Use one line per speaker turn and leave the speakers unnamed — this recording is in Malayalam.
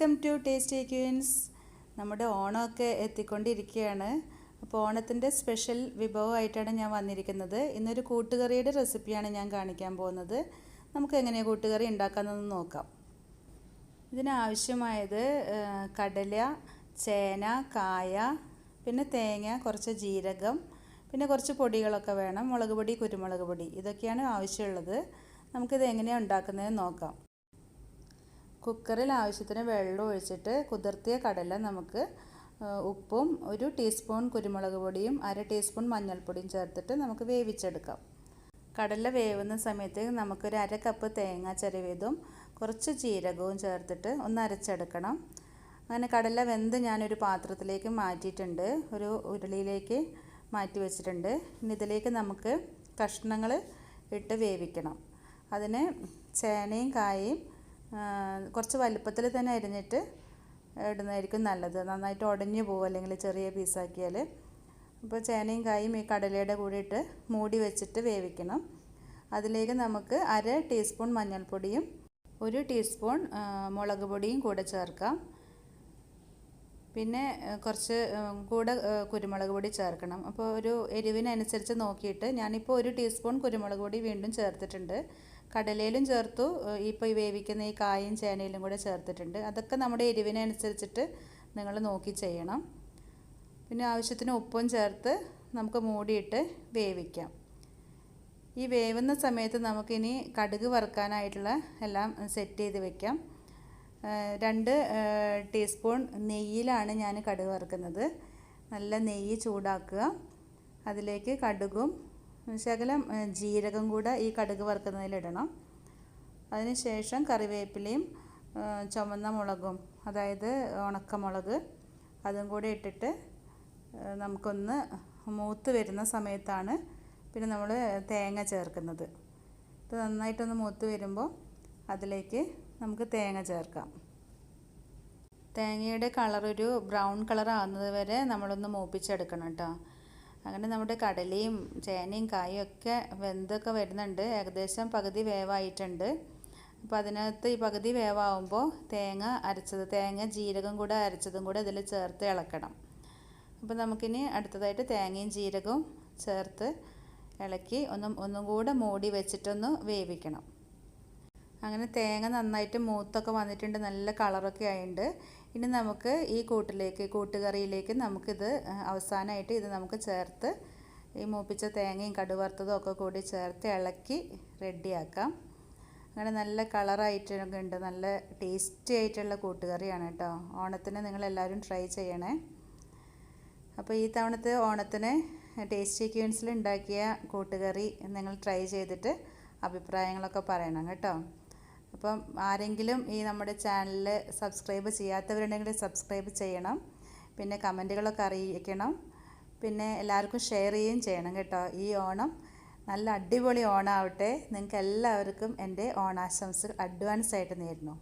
വെൽക്കം ടു ടേസ്റ്റി ക്യൂൻസ്. നമ്മുടെ ഓണമൊക്കെ എത്തിക്കൊണ്ടിരിക്കുകയാണ്. അപ്പോൾ ഓണത്തിൻ്റെ സ്പെഷ്യൽ വിഭവമായിട്ടാണ് ഞാൻ വന്നിരിക്കുന്നത്. ഇന്നൊരു കൂട്ടുകറിയുടെ റെസിപ്പിയാണ് ഞാൻ കാണിക്കാൻ പോകുന്നത്. നമുക്ക് എങ്ങനെയാണ് കൂട്ടുകറി ഉണ്ടാക്കാമെന്നൊന്ന് നോക്കാം. ഇതിനാവശ്യമായത് കടല, ചേന, കായ, പിന്നെ തേങ്ങ, കുറച്ച് ജീരകം, പിന്നെ കുറച്ച് പൊടികളൊക്കെ വേണം. മുളക് പൊടി, കുരുമുളക് പൊടി, ഇതൊക്കെയാണ് ആവശ്യമുള്ളത്. നമുക്കിത് എങ്ങനെയാണ് ഉണ്ടാക്കുന്നതെന്ന് നോക്കാം. കുക്കറിൽ ആവശ്യത്തിന് വെള്ളം ഒഴിച്ചിട്ട് കുതിർത്തിയ കടല നമുക്ക് ഉപ്പും 1 ടീസ്പൂൺ കുരുമുളക് പൊടിയും 1/2 ടീസ്പൂൺ മഞ്ഞൾപ്പൊടിയും ചേർത്തിട്ട് നമുക്ക് വേവിച്ചെടുക്കാം. കടല വേവുന്ന സമയത്ത് നമുക്കൊരു 1/2 കപ്പ് തേങ്ങ ചിരവിയതും കുറച്ച് ജീരകവും ചേർത്തിട്ട് ഒന്ന് അരച്ചെടുക്കണം. അങ്ങനെ കടല വെന്ത് ഞാനൊരു പാത്രത്തിലേക്ക് മാറ്റിയിട്ടുണ്ട്, ഒരു ഉരുളിയിലേക്ക് മാറ്റി വെച്ചിട്ടുണ്ട്. ഇനി ഇതിലേക്ക് നമുക്ക് കഷ്ണങ്ങൾ ഇട്ട് വേവിക്കണം. അതിന് ചേനയും കായയും കുറച്ച് വലുപ്പത്തിൽ തന്നെ അരിഞ്ഞിട്ട് ഇടുന്നതായിരിക്കും നല്ലത്. നന്നായിട്ട് ഉടഞ്ഞു പോകും അല്ലെങ്കിൽ ചെറിയ പീസാക്കിയാൽ. അപ്പോൾ ചേനയും കായും ഈ കടലയുടെ കൂടെ ഇട്ട് മൂടി വെച്ചിട്ട് വേവിക്കണം. അതിലേക്ക് നമുക്ക് 1/2 ടീസ്പൂൺ മഞ്ഞൾപ്പൊടിയും 1 ടീസ്പൂൺ മുളക് പൊടിയും കൂടെ ചേർക്കാം. പിന്നെ കുറച്ച് കൂടെ കുരുമുളക് പൊടി ചേർക്കണം. അപ്പോൾ ഒരു എരിവിനനുസരിച്ച് നോക്കിയിട്ട് ഞാനിപ്പോൾ 1 ടീസ്പൂൺ കുരുമുളക് പൊടി വീണ്ടും ചേർത്തിട്ടുണ്ട്. കടലയിലും ചേർത്തു, ഇപ്പോൾ ഈ വേവിക്കുന്ന ഈ കായും ചേനയിലും കൂടെ ചേർത്തിട്ടുണ്ട്. അതൊക്കെ നമ്മുടെ എരിവിനനുസരിച്ചിട്ട് നിങ്ങൾ നോക്കി ചെയ്യണം. പിന്നെ ആവശ്യത്തിന് ഉപ്പും ചേർത്ത് നമുക്ക് മൂടിയിട്ട് വേവിക്കാം. ഈ വേവുന്ന സമയത്ത് നമുക്കിനി കടുക് വറുക്കാനായിട്ടുള്ള എല്ലാം സെറ്റ് ചെയ്ത് വെക്കാം. 2 ടീസ്പൂൺ നെയ്യിലാണ് ഞാൻ കടുക് വറുക്കുന്നത്. നല്ല നെയ്യ് ചൂടാക്കുക. അതിലേക്ക് കടുകും ശകലം ജീരകം കൂടെ ഈ കടുക് വറുക്കുന്നതിലിടണം. അതിനുശേഷം കറിവേപ്പിലയും ചുവന്ന മുളകും, അതായത് ഉണക്കമുളക്, അതും കൂടെ ഇട്ടിട്ട് നമുക്കൊന്ന് മൂത്ത് വരുന്ന സമയത്താണ് പിന്നെ നമ്മൾ തേങ്ങ ചേർക്കുന്നത്. ഇത് നന്നായിട്ടൊന്ന് മൂത്ത് വരുമ്പോൾ അതിലേക്ക് നമുക്ക് തേങ്ങ ചേർക്കാം. തേങ്ങയുടെ കളറൊരു ബ്രൗൺ കളർ ആകുന്നത് വരെ നമ്മളൊന്ന് മൂപ്പിച്ചെടുക്കണം കേട്ടോ. അങ്ങനെ നമ്മുടെ കടലയും ചേനയും കായും ഒക്കെ വെന്തൊക്കെ വരുന്നുണ്ട്. ഏകദേശം പകുതി വേവായിട്ടുണ്ട്. അപ്പോൾ അതിനകത്ത് ഈ പകുതി വേവാകുമ്പോൾ തേങ്ങ ജീരകം കൂടെ അരച്ചതും കൂടെ ഇതിൽ ചേർത്ത് ഇളക്കണം. അപ്പോൾ നമുക്കിനി അടുത്തതായിട്ട് തേങ്ങയും ജീരകവും ചേർത്ത് ഇളക്കി ഒന്നും കൂടെ മൂടി വെച്ചിട്ടൊന്ന് വേവിക്കണം. അങ്ങനെ തേങ്ങ നന്നായിട്ട് മൂത്തൊക്കെ വന്നിട്ടുണ്ട്, നല്ല കളറൊക്കെ ആയിട്ടുണ്ട്. ഇനി നമുക്ക് ഈ കൂട്ടുകറിയിലേക്ക് നമുക്കിത് അവസാനമായിട്ട് ഇത് നമുക്ക് ചേർത്ത് ഈ മൂപ്പിച്ച തേങ്ങയും കടുവറുത്തതും ഒക്കെ കൂടി ചേർത്ത് ഇളക്കി റെഡിയാക്കാം. അങ്ങനെ നല്ല കളറായിട്ടൊക്കെ ഉണ്ട്. നല്ല ടേസ്റ്റി ആയിട്ടുള്ള കൂട്ടുകറിയാണ് കേട്ടോ. ഓണത്തിന് നിങ്ങളെല്ലാവരും ട്രൈ ചെയ്യണേ. അപ്പോൾ ഈ തവണത്തെ ഓണത്തിന് ടേസ്റ്റി ക്യൂൻസിൽ ഉണ്ടാക്കിയ കൂട്ടുകറി നിങ്ങൾ ട്രൈ ചെയ്തിട്ട് അഭിപ്രായങ്ങളൊക്കെ പറയണം കേട്ടോ. അപ്പം ആരെങ്കിലും ഈ നമ്മുടെ ചാനൽ സബ്സ്ക്രൈബ് ചെയ്യാത്തവരുണ്ടെങ്കിൽ സബ്സ്ക്രൈബ് ചെയ്യണം. പിന്നെ കമൻറ്റുകളൊക്കെ അറിയിക്കണം. പിന്നെ എല്ലാവർക്കും ഷെയർ ചെയ്യുകയും ചെയ്യണം കേട്ടോ. ഈ ഓണം നല്ല അടിപൊളി ഓണമാവട്ടെ. നിങ്ങൾക്ക് എല്ലാവർക്കും എൻ്റെ ഓണാശംസകൾ അഡ്വാൻസ് ആയിട്ട് നേരുന്നു.